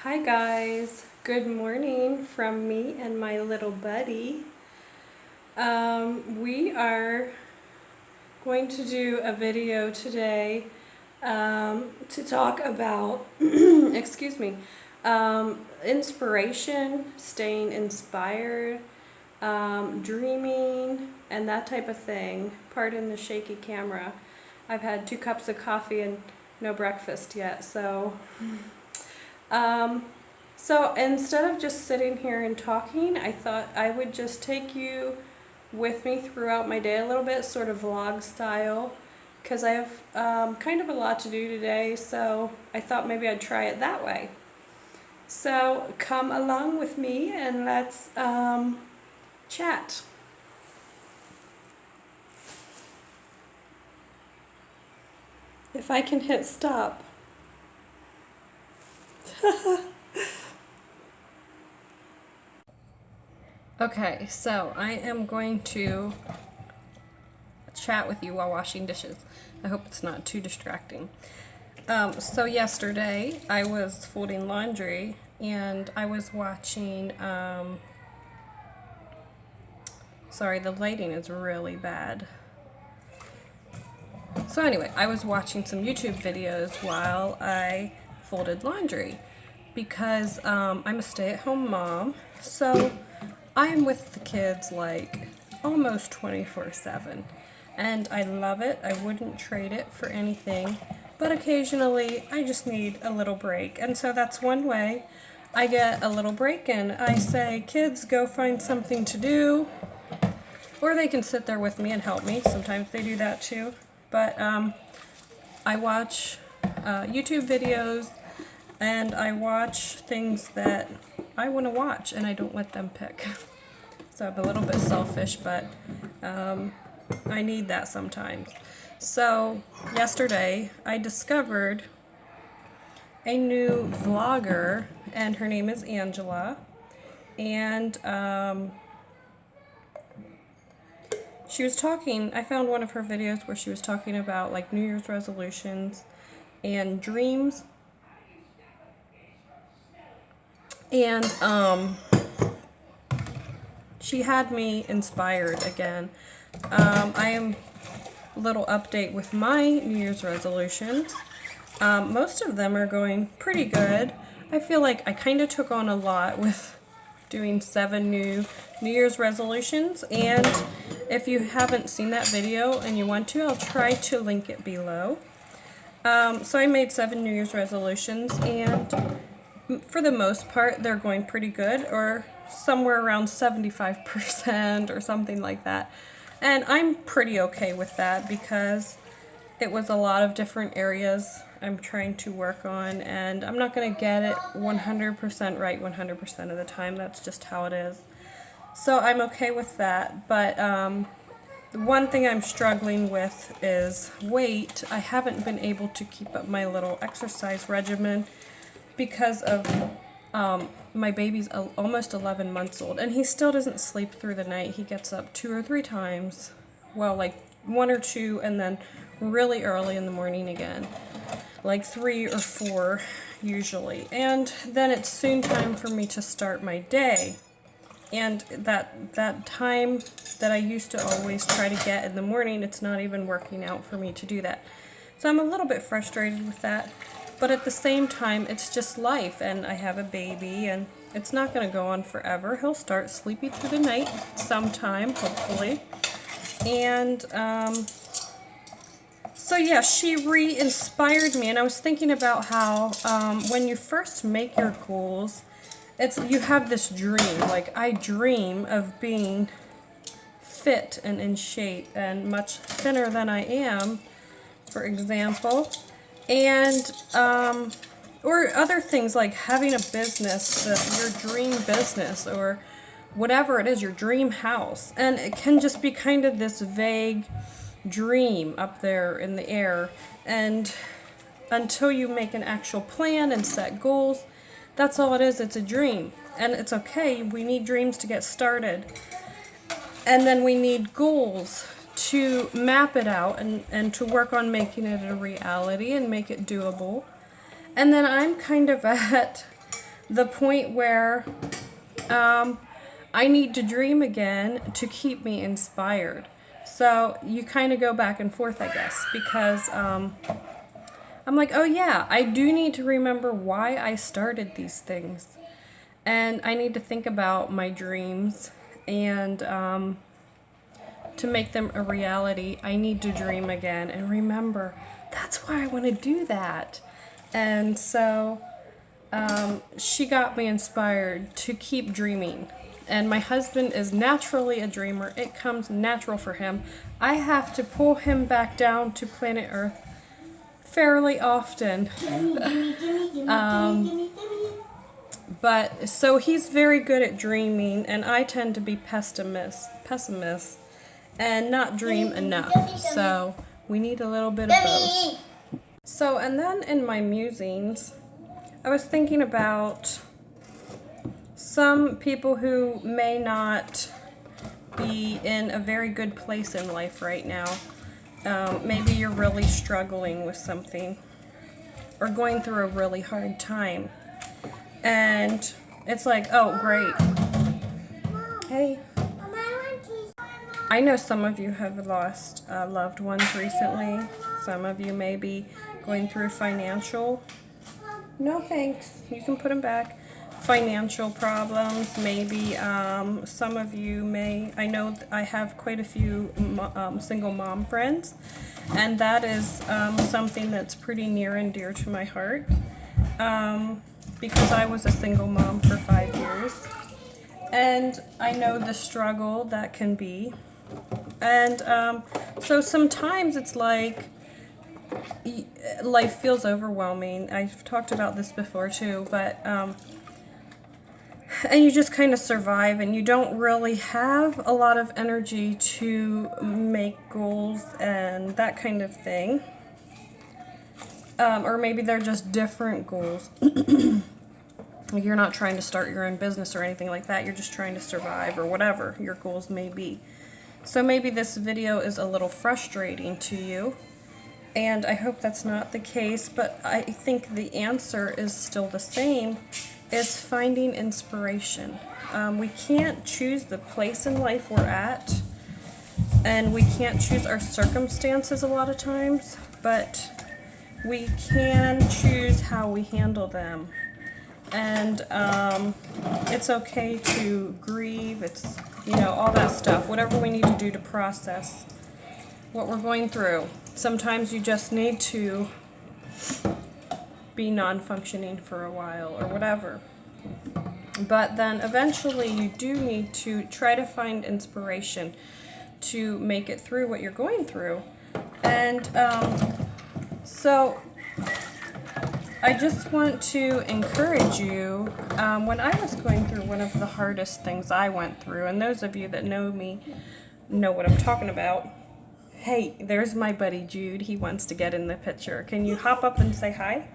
Hi guys, good morning from me and my little buddy. We are going to do a video today to talk about, excuse me, inspiration, staying inspired, dreaming, and that type of thing. Pardon the shaky camera. I've had 2 cups of coffee and no breakfast yet, um, so instead of just sitting here and talking, I thought I would just take you with me throughout my day a little bit, sort of vlog style, because I have kind of a lot to do today, so I thought maybe I'd try it that way. So come along with me and let's chat. If I can hit stop. Okay, so I am going to chat with you while washing dishes. I hope it's not too distracting. So yesterday I was folding laundry and I was watching, sorry, the lighting is really bad. So anyway, I was watching some YouTube videos while I folded laundry because I'm a stay-at-home mom, so I am with the kids like almost 24/7, and I love it. I wouldn't trade it for anything, but occasionally I just need a little break, and so that's one way I get a little break in. I say, kids, go find something to do, or they can sit there with me and help me. Sometimes they do that too, but I watch YouTube videos and I watch things that I want to watch and I don't let them pick. So I'm a little bit selfish, but I need that sometimes. So yesterday I discovered a new vlogger, and her name is Angela, and she was talking, I found one of her videos where she was talking about like New Year's resolutions and dreams. And she had me inspired again. I am a little update with my New Year's resolutions. Most of them are going pretty good. I feel like I kind of took on a lot with doing 7 New Year's resolutions, and if you haven't seen that video and you want to, I'll try to link it below. So I made 7 New Year's resolutions, and for the most part they're going pretty good, or somewhere around 75% or something like that. And I'm pretty okay with that because it was a lot of different areas I'm trying to work on, and I'm not going to get it 100% right 100% of the time. That's just how it is. So I'm okay with that, but the one thing I'm struggling with is weight. I haven't been able to keep up my little exercise regimen because of my baby's almost 11 months old, and he still doesn't sleep through the night. He gets up 2 or 3 times, well, like 1 or 2, and then really early in the morning again, like 3 or 4 usually, and then it's soon time for me to start my day. And that time that I used to always try to get in the morning, it's not even working out for me to do that. So I'm a little bit frustrated with that. But at the same time, it's just life, and I have a baby, and it's not going to go on forever. He'll start sleepy through the night sometime, hopefully. And so yeah, she re-inspired me, and I was thinking about how when you first make your goals, you have this dream. Like, I dream of being fit and in shape and much thinner than I am, for example. And or other things like having a business, your dream business, or whatever it is, your dream house. And it can just be kind of this vague dream up there in the air, and until you make an actual plan and set goals, that's all it is. It's a dream, and it's okay. We need dreams to get started, and then we need goals to map it out and to work on making it a reality and make it doable. And then I'm kind of at the point where I need to dream again to keep me inspired. So you kind of go back and forth, I guess, because I'm like, oh yeah, I do need to remember why I started these things. And I need to think about my dreams, and to make them a reality, I need to dream again and remember that's why I want to do that. And so she got me inspired to keep dreaming. And my husband is naturally a dreamer. It comes natural for him. I have to pull him back down to planet Earth fairly often. But so he's very good at dreaming, and I tend to be pessimist and not dream enough. So we need a little bit of both. So, and then in my musings, I was thinking about some people who may not be in a very good place in life right now. Maybe you're really struggling with something or going through a really hard time. And it's like, oh, great. Hey. I know some of you have lost loved ones recently. Some of you may be going through financial. No thanks. You can put them back. Financial problems. Maybe some of you may. I know I have quite a few single mom friends. And that is something that's pretty near and dear to my heart. Because I was a single mom for 5 years. And I know the struggle that can be. And so sometimes it's like life feels overwhelming. I've talked about this before too, but and you just kind of survive, and you don't really have a lot of energy to make goals and that kind of thing. Or maybe they're just different goals. You're not trying to start your own business or anything like that. You're just trying to survive or whatever your goals may be. So maybe this video is a little frustrating to you. And I hope that's not the case. But I think the answer is still the same. Is finding inspiration. We can't choose the place in life we're at. And we can't choose our circumstances a lot of times. But we can choose how we handle them. And it's okay to grieve. It's, you know, all that stuff. Whatever we need to do to process what we're going through. Sometimes you just need to be non-functioning for a while or whatever. But then eventually you do need to try to find inspiration to make it through what you're going through. And so I just want to encourage you, when I was going through one of the hardest things I went through, and those of you that know me know what I'm talking about. Hey, there's my buddy Jude. He wants to get in the picture. Can you hop up and say hi?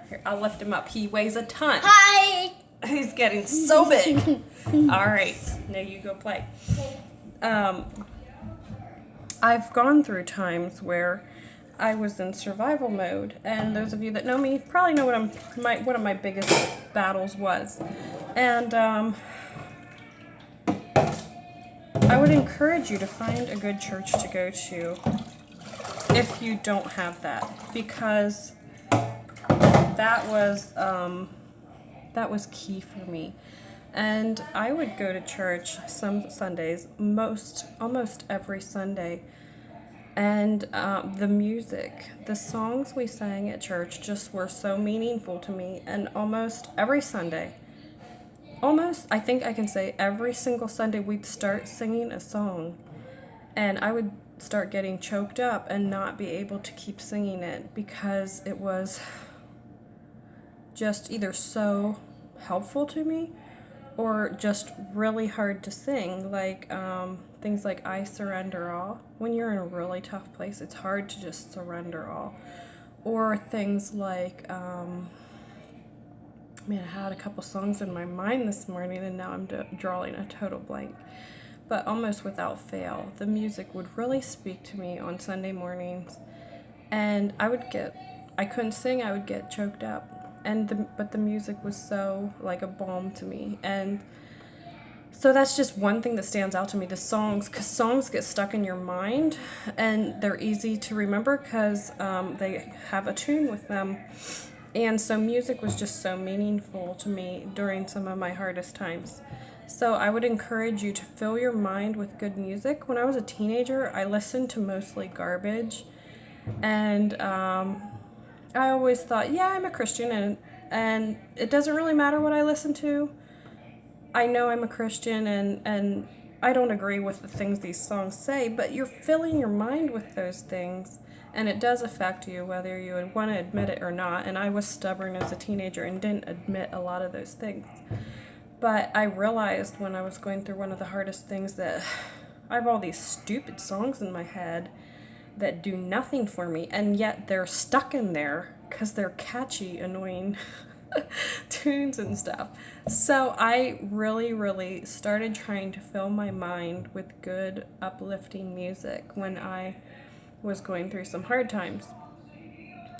Here, I'll lift him up. He weighs a ton. Hi! He's getting so big. All right, now you go play. I've gone through times where I was in survival mode, and those of you that know me probably know what one of my biggest battles was. And I would encourage you to find a good church to go to if you don't have that, because that was key for me. And I would go to church some Sundays, almost every Sunday. And the music, the songs we sang at church just were so meaningful to me. And almost every Sunday, I think I can say every single Sunday, we'd start singing a song. And I would start getting choked up and not be able to keep singing it because it was just either so helpful to me or just really hard to sing, like things like I Surrender All. When you're in a really tough place, it's hard to just surrender all. Or things like, man, I had a couple songs in my mind this morning and now I'm drawing a total blank. But almost without fail, the music would really speak to me on Sunday mornings. And I couldn't sing, I would get choked up. but the music was so like a balm to me. And so that's just one thing that stands out to me, the songs, because songs get stuck in your mind and they're easy to remember because they have a tune with them. And so music was just so meaningful to me during some of my hardest times. So I would encourage you to fill your mind with good music. When I was a teenager, I listened to mostly garbage. And I always thought, yeah, I'm a Christian, and it doesn't really matter what I listen to. I know I'm a Christian, and I don't agree with the things these songs say, but you're filling your mind with those things, and it does affect you whether you would want to admit it or not. And I was stubborn as a teenager and didn't admit a lot of those things. But I realized when I was going through one of the hardest things that I have all these stupid songs in my head that do nothing for me, and yet they're stuck in there because they're catchy, annoying tunes and stuff. So I really started trying to fill my mind with good, uplifting music when I was going through some hard times.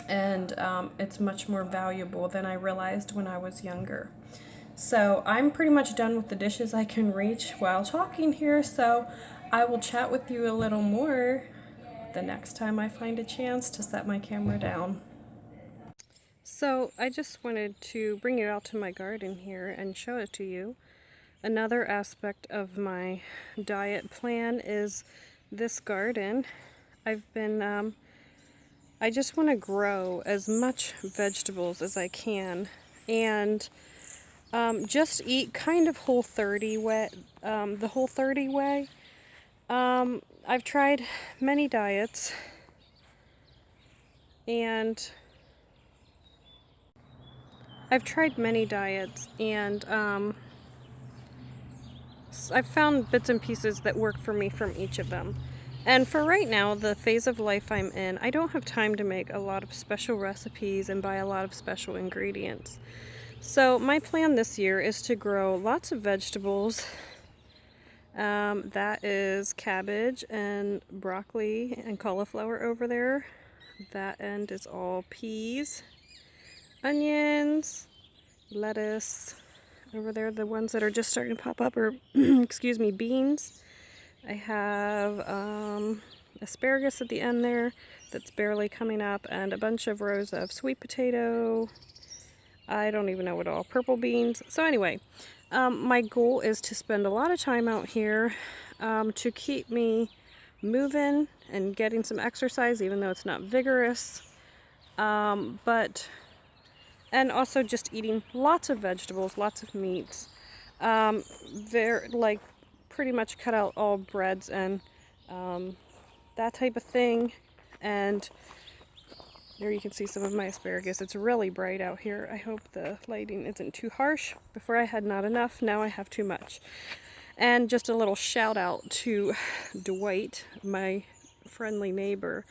And it's much more valuable than I realized when I was younger. So I'm pretty much done with the dishes I can reach while talking here, so I will chat with you a little more the next time I find a chance to set my camera down. So I just wanted to bring you out to my garden here and show it to you. Another aspect of my diet plan is this garden. I just want to grow as much vegetables as I can, and just eat kind of Whole 30 way, the Whole 30 way. I've tried many diets, and I've found bits and pieces that work for me from each of them. And for right now, the phase of life I'm in, I don't have time to make a lot of special recipes and buy a lot of special ingredients. So my plan this year is to grow lots of vegetables. That is cabbage and broccoli and cauliflower over there. That end is all peas, onions, lettuce. Over there, the ones that are just starting to pop up are, excuse me, beans. I have asparagus at the end there that's barely coming up, and a bunch of rows of sweet potato. I don't even know what all, purple beans. So anyway, my goal is to spend a lot of time out here to keep me moving and getting some exercise, even though it's not vigorous. And also just eating lots of vegetables, lots of meats. They're like pretty much cut out all breads and that type of thing. And there you can see some of my asparagus. It's really bright out here. I hope the lighting isn't too harsh. Before I had not enough, now I have too much. And just a little shout out to Dwight, my friendly neighbor.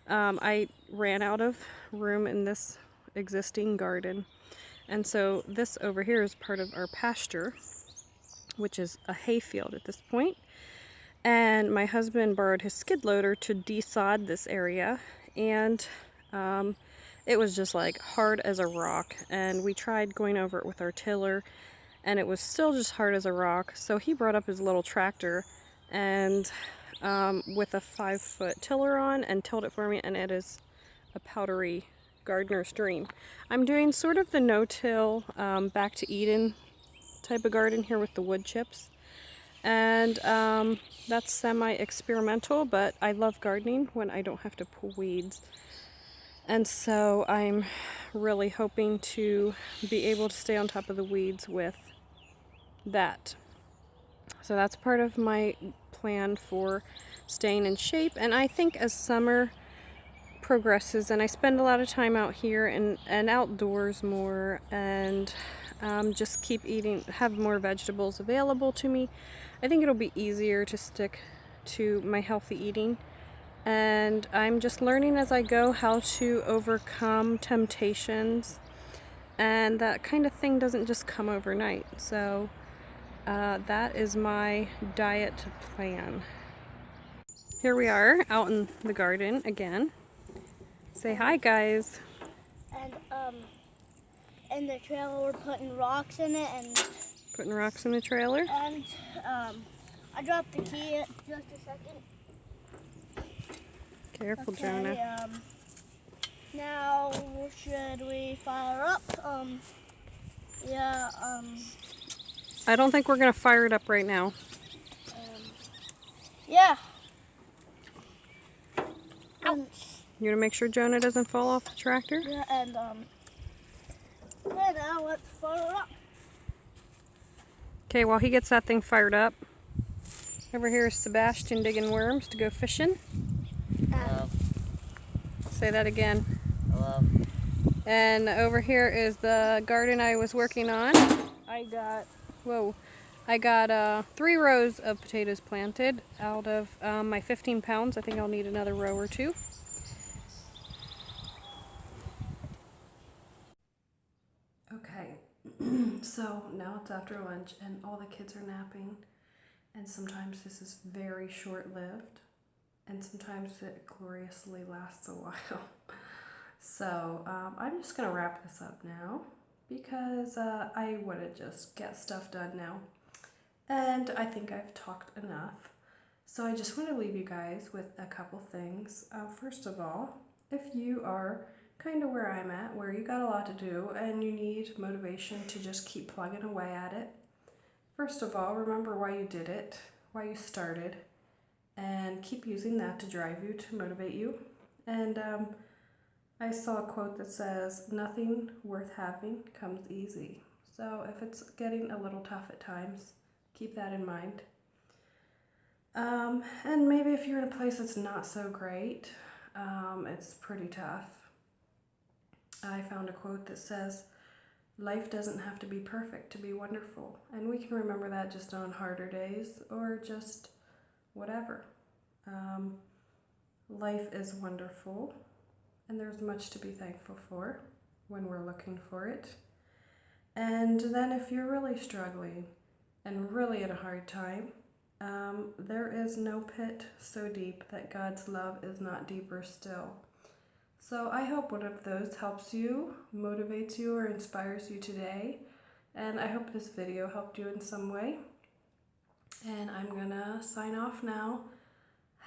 I ran out of room in this existing garden, and so this over here is part of our pasture, which is a hay field at this point. And my husband borrowed his skid loader to desod this area, and it was just like hard as a rock, and we tried going over it with our tiller, and it was still just hard as a rock. So he brought up his little tractor and with a 5-foot tiller on, and tilled it for me, and it is a powdery gardener's dream. I'm doing sort of the no-till, back to Eden type of garden here with the wood chips, and that's semi-experimental, but I love gardening when I don't have to pull weeds. And so I'm really hoping to be able to stay on top of the weeds with that. So that's part of my plan for staying in shape. And I think as summer progresses and I spend a lot of time out here and outdoors more, and just keep eating, have more vegetables available to me, I think it'll be easier to stick to my healthy eating. And I'm just learning as I go how to overcome temptations, and that kind of thing doesn't just come overnight. So that is my diet plan. Here we are out in the garden again. Say hi, guys. And in the trailer. We're putting rocks in it, and Putting rocks in the trailer? I dropped the key. Just a second. Careful, Okay, Jonah. now should we fire up? Yeah. I don't think we're gonna fire it up right now. Yeah. You wanna make sure Jonah doesn't fall off the tractor? Yeah, and yeah, now let's fire up. Okay, while he gets that thing fired up, over here is Sebastian digging worms to go fishing. Hello. Say that again. Hello. And over here is the garden I was working on. I got 3 rows of potatoes planted out of my 15 pounds. I think I'll need another row or 2. Okay, so now it's after lunch and all the kids are napping, and sometimes this is very short-lived and sometimes it gloriously lasts a while. So I'm just gonna wrap this up now because I want to just get stuff done now, and I think I've talked enough. So I just want to leave you guys with a couple things. First of all, if you are kind of where I'm at, where you got a lot to do and you need motivation to just keep plugging away at it, first of all, remember why you did it, why you started, and keep using that to drive you, to motivate you. And I saw a quote that says, "Nothing worth having comes easy." So if it's getting a little tough at times, keep that in mind. And maybe if you're in a place that's not so great, it's pretty tough. I found a quote that says, "Life doesn't have to be perfect to be wonderful." And we can remember that just on harder days or just whatever. Life is wonderful, and there's much to be thankful for when we're looking for it. And then if you're really struggling and really in a hard time, there is no pit so deep that God's love is not deeper still. So I hope one of those helps you, motivates you, or inspires you today. And I hope this video helped you in some way. And I'm gonna sign off now.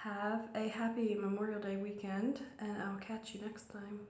Have a happy Memorial Day weekend, and I'll catch you next time.